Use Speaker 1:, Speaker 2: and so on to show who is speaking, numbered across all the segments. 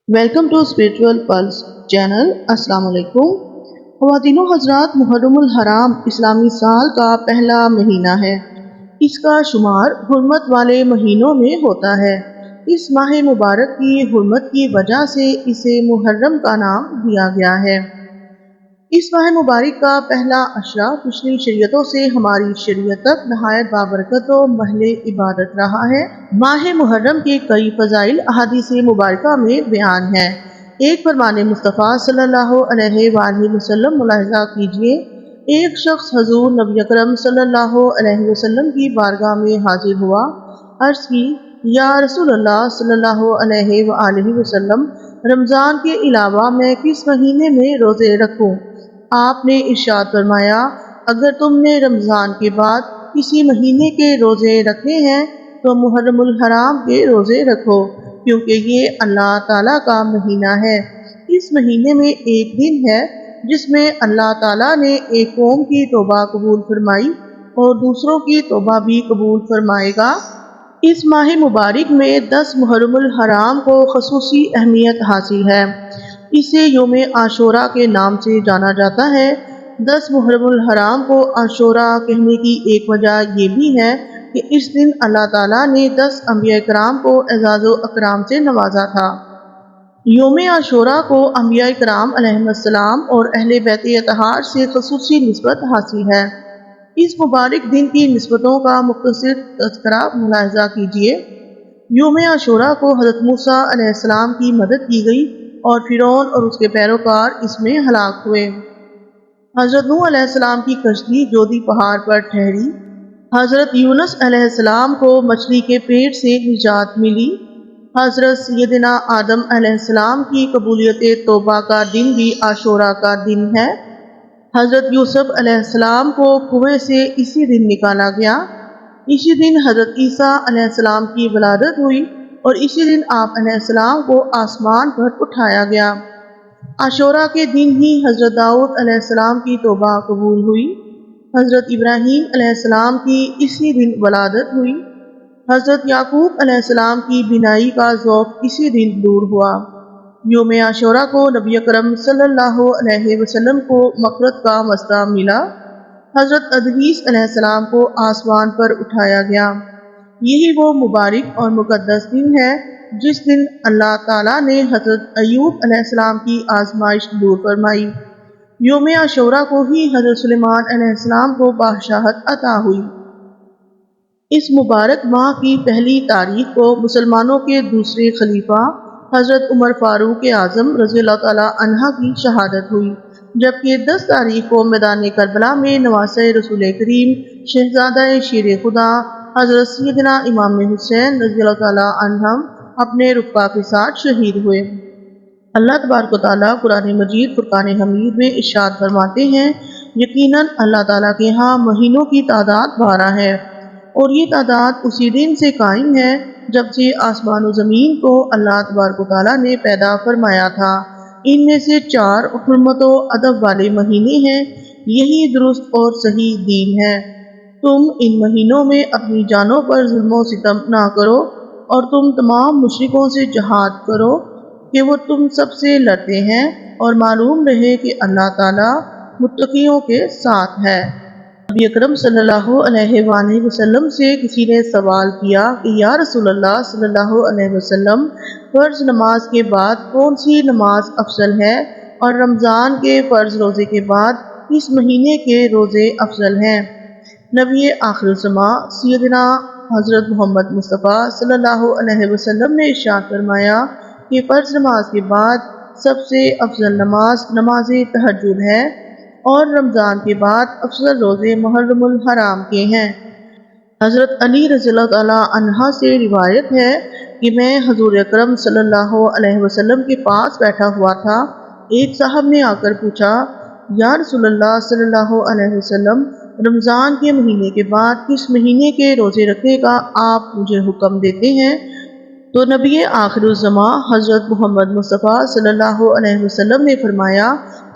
Speaker 1: Welcome to spiritual plus channel. السلام علیکم خواتین و حضرات، محرم الحرام اسلامی سال کا پہلا مہینہ ہے۔ اس کا شمار حرمت والے مہینوں میں ہوتا ہے۔ اس ماہ مبارک کی حرمت کی وجہ سے اسے محرم کا نام دیا گیا ہے۔ اس ماہ مبارک کا پہلا عشرہ پچھلی شریعتوں سے ہماری شریعت تک نہایت بابرکت و محل عبادت رہا ہے۔ ماہ محرم کے کئی فضائل احادیث مبارکہ میں بیان ہیں۔ ایک فرمان مصطفیٰ صلی اللہ علیہ وآلہ وسلم ملاحظہ کیجیے۔ ایک شخص حضور نبی اکرم صلی اللہ علیہ وسلم کی بارگاہ میں حاضر ہوا، عرض کی، یا رسول اللہ صلی اللہ علیہ وآلہ وسلم، رمضان کے علاوہ میں کس مہینے میں روزے رکھوں؟ آپ نے ارشاد فرمایا، اگر تم نے رمضان کے بعد کسی مہینے کے روزے رکھے ہیں تو محرم الحرام کے روزے رکھو، کیونکہ یہ اللہ تعالیٰ کا مہینہ ہے۔ اس مہینے میں ایک دن ہے جس میں اللہ تعالیٰ نے ایک قوم کی توبہ قبول فرمائی اور دوسروں کی توبہ بھی قبول فرمائے گا۔ اس ماہ مبارک میں 10 محرم الحرام کو خصوصی اہمیت حاصل ہے۔ اسے یوم عاشوراء کے نام سے جانا جاتا ہے۔ 10 محرم الحرام کو عاشوراء کہنے کی ایک وجہ یہ بھی ہے کہ اس دن اللہ تعالیٰ نے 10 انبیاء کرام کو اعزاز و اکرام سے نوازا تھا۔ یوم عاشوراء کو انبیاء کرام علیہم السلام اور اہل بیت اطہار سے خصوصی نسبت حاصل ہے۔ اس مبارک دن کی نسبتوں کا مختصر تذکرہ ملاحظہ کیجیے۔ یوم عاشوراء کو حضرت موسیٰ علیہ السلام کی مدد کی گئی اور فرعون اور اس کے پیروکار اس میں ہلاک ہوئے۔ حضرت نوح علیہ السلام کی کشتی جودی پہاڑ پر ٹھہری۔ حضرت یونس علیہ السلام کو مچھلی کے پیٹ سے نجات ملی۔ حضرت سیدنا آدم علیہ السلام کی قبولیت توبہ کا دن بھی عاشوراء کا دن ہے۔ حضرت یوسف علیہ السلام کو کنویں سے اسی دن نکالا گیا۔ اسی دن حضرت عیسیٰ علیہ السلام کی ولادت ہوئی اور اسی دن آپ علیہ السلام کو آسمان پر اٹھایا گیا۔ عاشوراء کے دن ہی حضرت داؤد علیہ السلام کی توبہ قبول ہوئی۔ حضرت ابراہیم علیہ السلام کی اسی دن ولادت ہوئی۔ حضرت یعقوب علیہ السلام کی بینائی کا ذوق اسی دن دور ہوا۔ یوم عاشوراء کو نبی اکرم صلی اللہ علیہ وسلم کو مغفرت کا واسطہ ملا۔ حضرت ادریس علیہ السلام کو آسمان پر اٹھایا گیا۔ یہی وہ مبارک اور مقدس دن ہے جس دن اللہ تعالیٰ نے حضرت ایوب علیہ السلام کی آزمائش دور فرمائی۔ یوم عاشوراء کو ہی حضرت سلیمان علیہ السلام کو بادشاہت عطا ہوئی۔ اس مبارک ماہ کی پہلی تاریخ کو مسلمانوں کے دوسرے خلیفہ حضرت عمر فاروق اعظم رضی اللہ تعالیٰ عنہ کی شہادت ہوئی، جبکہ 10 تاریخ کو میدان کربلا میں نواسۂ رسول کریم شہزادہ شیر خدا حضرت سیدنا امام حسین رضی اللہ تعالیٰ عنہم اپنے رفقا کے ساتھ شہید ہوئے۔ اللہ تبارک و تعالیٰ قرآن مجید فرقان حمید میں ارشاد فرماتے ہیں، یقیناً اللہ تعالیٰ کے ہاں مہینوں کی تعداد 12 ہے، اور یہ تعداد اسی دن سے قائم ہے جب سے آسمان و زمین کو اللہ تبارک و تعالیٰ نے پیدا فرمایا تھا۔ ان میں سے 4 حرمت و ادب والے مہینے ہیں۔ یہی درست اور صحیح دین ہے۔ تم ان مہینوں میں اپنی جانوں پر ظلم و ستم نہ کرو، اور تم تمام مشرکوں سے جہاد کرو کہ وہ تم سب سے لڑتے ہیں، اور معلوم رہے کہ اللہ تعالیٰ متقیوں کے ساتھ ہے۔ نبی اکرم صلی اللہ علیہ وآلہ وسلم سے کسی نے سوال کیا کہ یا رسول اللہ صلی اللہ علیہ وسلم، فرض نماز کے بعد کون سی نماز افضل ہے، اور رمضان کے فرض روزے کے بعد کس مہینے کے روزے افضل ہیں؟ نبی آخر الزماں سیدنا حضرت محمد مصطفیٰ صلی اللہ علیہ وسلم نے ارشاد فرمایا کہ فرض نماز کے بعد سب سے افضل نماز نماز تہجد ہے، اور رمضان کے بعد افضل روزے محرم الحرام کے ہیں۔ حضرت علی رضی اللہ تعالیٰ عنہ سے روایت ہے کہ میں حضور اکرم صلی اللہ علیہ وسلم کے پاس بیٹھا ہوا تھا۔ ایک صاحب نے آ کر پوچھا، یا رسول اللہ صلی اللہ علیہ وسلم، رمضان کے مہینے کے بعد کس مہینے کے روزے رکھنے کا آپ مجھے حکم دیتے ہیں؟ تو نبی آخر الزماں حضرت محمد مصطفیٰ صلی اللہ علیہ وسلم نے فرمایا،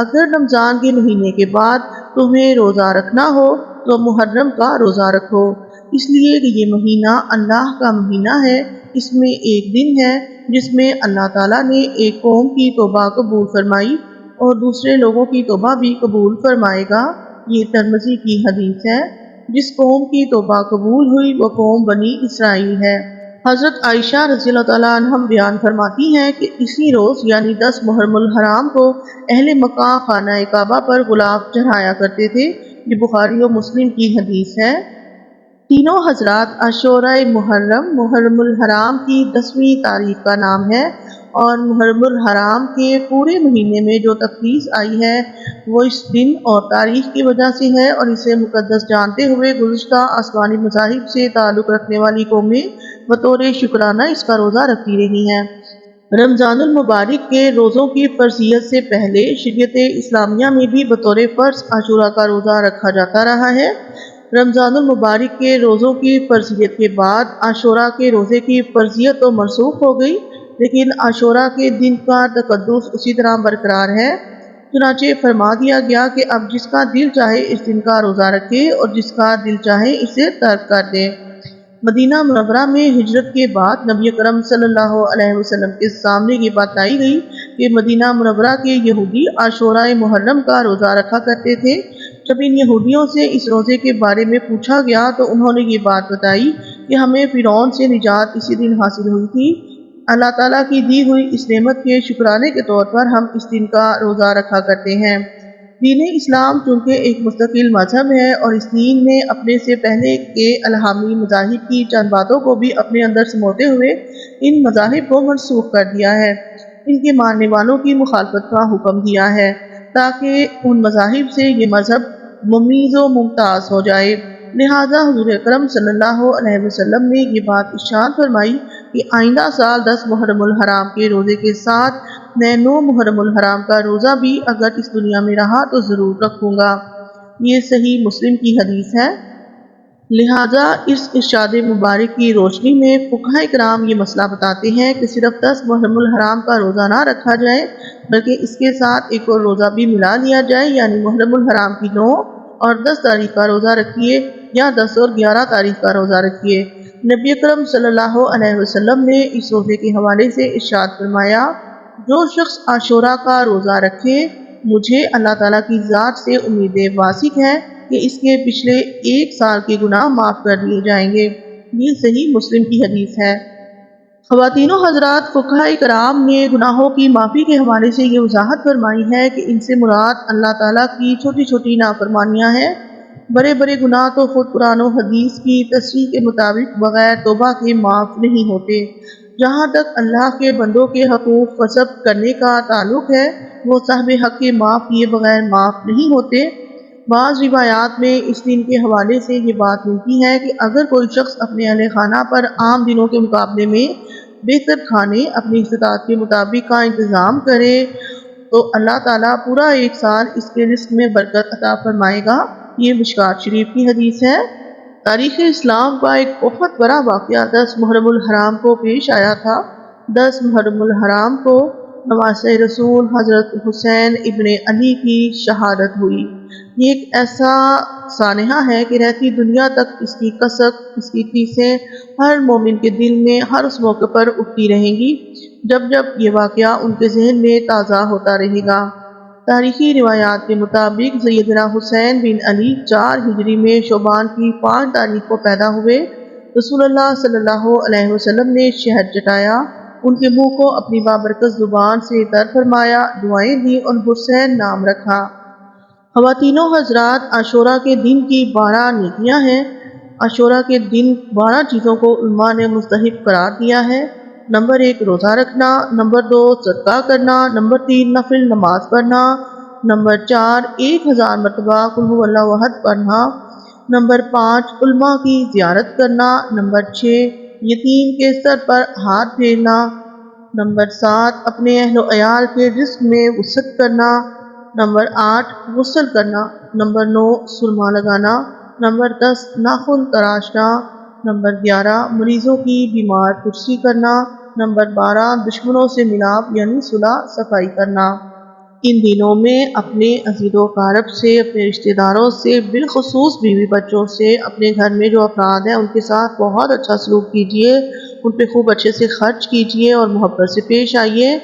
Speaker 1: اگر رمضان کے مہینے کے بعد تمہیں روزہ رکھنا ہو تو محرم کا روزہ رکھو، اس لیے کہ یہ مہینہ اللہ کا مہینہ ہے، اس میں ایک دن ہے جس میں اللہ تعالیٰ نے ایک قوم کی توبہ قبول فرمائی اور دوسرے لوگوں کی توبہ بھی قبول فرمائے گا۔ یہ ترمذی کی حدیث ہے۔ جس قوم کی توبہ قبول ہوئی وہ قوم بنی اسرائیل ہے۔ حضرت عائشہ رضی اللہ تعالیٰ عنہ بیان فرماتی ہیں کہ اسی روز یعنی 10 محرم الحرام کو اہل مکہ خانہ کعبہ پر غلاف چڑھایا کرتے تھے۔ یہ بخاری و مسلم کی حدیث ہے۔ تینوں حضرات عاشوراء محرم الحرام کی 10ویں تاریخ کا نام ہے اور محرم الحرام کے پورے مہینے میں جو تخصیص آئی ہے وہ اس دن اور تاریخ کی وجہ سے ہے، اور اسے مقدس جانتے ہوئے گزشتہ آسمانی مذاہب سے تعلق رکھنے والی قومیں بطور شکرانہ اس کا روزہ رکھتی رہی ہیں۔ رمضان المبارک کے روزوں کی فرضیت سے پہلے شریعت اسلامیہ میں بھی بطور فرض عاشوراء کا روزہ رکھا جاتا رہا ہے۔ رمضان المبارک کے روزوں کی فرضیت کے بعد عاشوراء کے روزے کی فرضیت تو منسوخ ہو گئی، لیکن عاشوراء کے دن کا تقدس اسی طرح برقرار ہے۔ چنانچہ فرما دیا گیا کہ اب جس کا دل چاہے اس دن کا روزہ رکھے اور جس کا دل چاہے اسے ترک کر دے۔ مدینہ منورہ میں ہجرت کے بعد نبی اکرم صلی اللہ علیہ وسلم کے سامنے یہ بات لائی گئی کہ مدینہ منورہ کے یہودی عاشوراء محرم کا روزہ رکھا کرتے تھے۔ جب ان یہودیوں سے اس روزے کے بارے میں پوچھا گیا تو انہوں نے یہ بات بتائی کہ ہمیں فرعون سے نجات اسی دن حاصل ہوئی تھی۔ اللہ تعالیٰ کی دی ہوئی اس نعمت کے شکرانے کے طور پر ہم اس دن کا روزہ رکھا کرتے ہیں۔ دین اسلام چونکہ ایک مستقل مذہب ہے اور اس دین نے اپنے سے پہلے کے الہامی مذاہب کی چند باتوں کو بھی اپنے اندر سموتے ہوئے ان مذاہب کو منسوخ کر دیا ہے، ان کے ماننے والوں کی مخالفت کا حکم دیا ہے تاکہ ان مذاہب سے یہ مذہب ممیز و ممتاز ہو جائے۔ لہٰذا حضور اکرم صلی اللہ علیہ وسلم نے یہ بات ارشاد فرمائی کہ آئندہ سال 10 محرم الحرام کے روزے کے ساتھ میں 9 محرم الحرام کا روزہ بھی اگر اس دنیا میں رہا تو ضرور رکھوں گا۔ یہ صحیح مسلم کی حدیث ہے۔ لہٰذا اس ارشاد مبارک کی روشنی میں فقہاء کرام یہ مسئلہ بتاتے ہیں کہ صرف 10 محرم الحرام کا روزہ نہ رکھا جائے بلکہ اس کے ساتھ ایک اور روزہ بھی ملا لیا جائے، یعنی محرم الحرام کی 9 اور 10 تاریخ کا روزہ رکھیے یا 10 اور 11 تاریخ کا روزہ رکھیے۔ نبی اکرم صلی اللہ علیہ وسلم نے اس روزے کے حوالے سے ارشاد فرمایا، جو شخص عاشوراء کا روزہ رکھے مجھے اللہ تعالیٰ کی ذات سے امید واثق ہے کہ اس کے پچھلے 1 سال کے گناہ معاف کر دیے جائیں گے۔ یہ صحیح مسلم کی حدیث ہے۔ خواتین و حضرات، فقہاء کرام نے گناہوں کی معافی کے حوالے سے یہ وضاحت فرمائی ہے کہ ان سے مراد اللہ تعالیٰ کی چھوٹی چھوٹی نافرمانیاں ہیں۔ بڑے بڑے گناہ تو خود قرآن و حدیث کی تصریح کے مطابق بغیر توبہ کے معاف نہیں ہوتے۔ جہاں تک اللہ کے بندوں کے حقوق غصب کرنے کا تعلق ہے وہ صاحب حق کے معاف کیے بغیر معاف نہیں ہوتے۔ بعض روایات میں اس دن کے حوالے سے یہ بات ملتی ہے کہ اگر کوئی شخص اپنے اہل خانہ پر عام دنوں کے مقابلے میں بہتر کھانے اپنی استطاعت کے مطابق کا انتظام کرے تو اللہ تعالیٰ پورا 1 سال اس کے رزق میں برکت عطا فرمائے گا۔ یہ مشکوٰۃ شریف کی حدیث ہے۔ تاریخ اسلام کا ایک بہت بڑا واقعہ 10 محرم الحرام کو پیش آیا تھا۔ 10 محرم الحرام کو نواسۂ رسول حضرت حسین ابن علی کی شہادت ہوئی۔ یہ ایک ایسا سانحہ ہے کہ رہتی دنیا تک اس کی کسک، اس کی ٹھیسیں ہر مومن کے دل میں ہر اس موقع پر اٹھتی رہیں گی جب جب یہ واقعہ ان کے ذہن میں تازہ ہوتا رہے گا۔ تاریخی روایات کے مطابق سیدنا حسین بن علی 4 ہجری میں شعبان کی 5 تاریخ کو پیدا ہوئے۔ رسول اللہ صلی اللہ علیہ وسلم نے شہد چٹایا، ان کے منہ کو اپنی بابرکت زبان سے تر فرمایا، دعائیں دیں اور حسین نام رکھا۔ خواتین و حضرات، عاشوراء کے دن کی 12 نیکیاں ہیں۔ عاشوراء کے دن 12 چیزوں کو علماء نے مستحب قرار دیا ہے۔ نمبر 1 روزہ رکھنا، نمبر 2 صدقہ کرنا، نمبر 3 نفل نماز پڑھنا، نمبر 4 1000 مرتبہ قل ھو اللہ احد پڑھنا، نمبر 5 علماء کی زیارت کرنا، نمبر 6 یتیم کے سر پر ہاتھ پھیرنا، نمبر 7 اپنے اہل و عیال کے رزق میں وسعت کرنا، نمبر 8 غسل کرنا، نمبر 9 سرما لگانا، نمبر 10 ناخن تراشنا، نمبر 11 مریضوں کی بیمار پرسی کرنا، نمبر 12 دشمنوں سے ملاپ یعنی صلح صفائی کرنا۔ ان دنوں میں اپنے عزیز و اقارب سے، اپنے رشتہ داروں سے، بالخصوص بیوی بچوں سے، اپنے گھر میں جو افراد ہیں ان کے ساتھ بہت اچھا سلوک کیجیے، ان پہ خوب اچھے سے خرچ کیجیے اور محبت سے پیش آئیے۔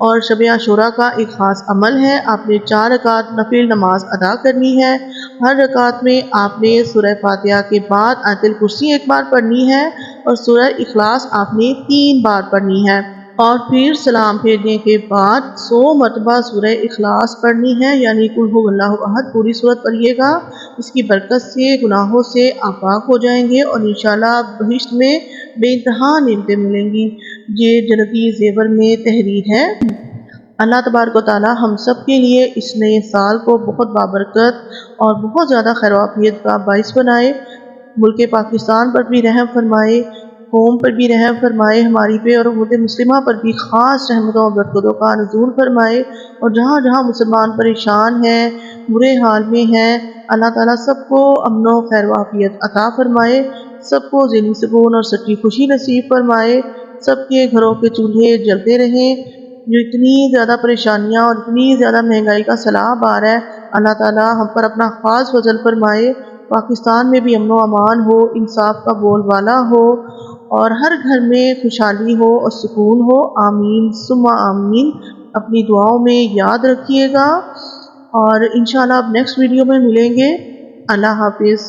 Speaker 1: اور شب عاشوراء کا ایک خاص عمل ہے، آپ نے 4 رکعت نفل نماز ادا کرنی ہے۔ ہر رکعت میں آپ نے سورہ فاتحہ کے بعد آیت الکرسی ایک بار پڑھنی ہے اور سورہ اخلاص آپ نے 3 بار پڑھنی ہے، اور پھر سلام پھیرنے کے بعد 100 مرتبہ سورہ اخلاص پڑھنی ہے، یعنی قل هو اللہ احد پوری سورت پڑھیے گا۔ اس کی برکت سے گناہوں سے آپ پاک ہو جائیں گے اور انشاءاللہ بہشت میں بے انتہا نعمتیں ملیں گی۔ یہ جنتی زیور میں تحریر ہے۔ اللہ تبارک و تعالی ہم سب کے لیے اس نئے سال کو بہت بابرکت اور بہت زیادہ خیر و عافیت کا باعث بنائے، ملک پاکستان پر بھی رحم فرمائے، قوم پر بھی رحم فرمائے، ہماری پہ اور امت مسلمہ پر بھی خاص رحمتوں اور برکتوں کا نزول فرمائے، اور جہاں جہاں مسلمان پریشان ہیں، برے حال میں ہیں، اللہ تعالیٰ سب کو امن و خیر و عافیت عطا فرمائے، سب کو ذہنی سکون اور سچی خوشی نصیب فرمائے، سب کے گھروں کے چولہے جلتے رہیں۔ جو اتنی زیادہ پریشانیاں اور اتنی زیادہ مہنگائی کا سیلاب آ رہا ہے، اللہ تعالیٰ ہم پر اپنا خاص فضل فرمائے، پاکستان میں بھی امن و امان ہو، انصاف کا بول بالا ہو، اور ہر گھر میں خوشحالی ہو اور سکون ہو۔ آمین ثم آمین۔ اپنی دعاؤں میں یاد رکھیے گا، اور انشاءاللہ اب نیکسٹ ویڈیو میں ملیں گے۔ اللہ حافظ۔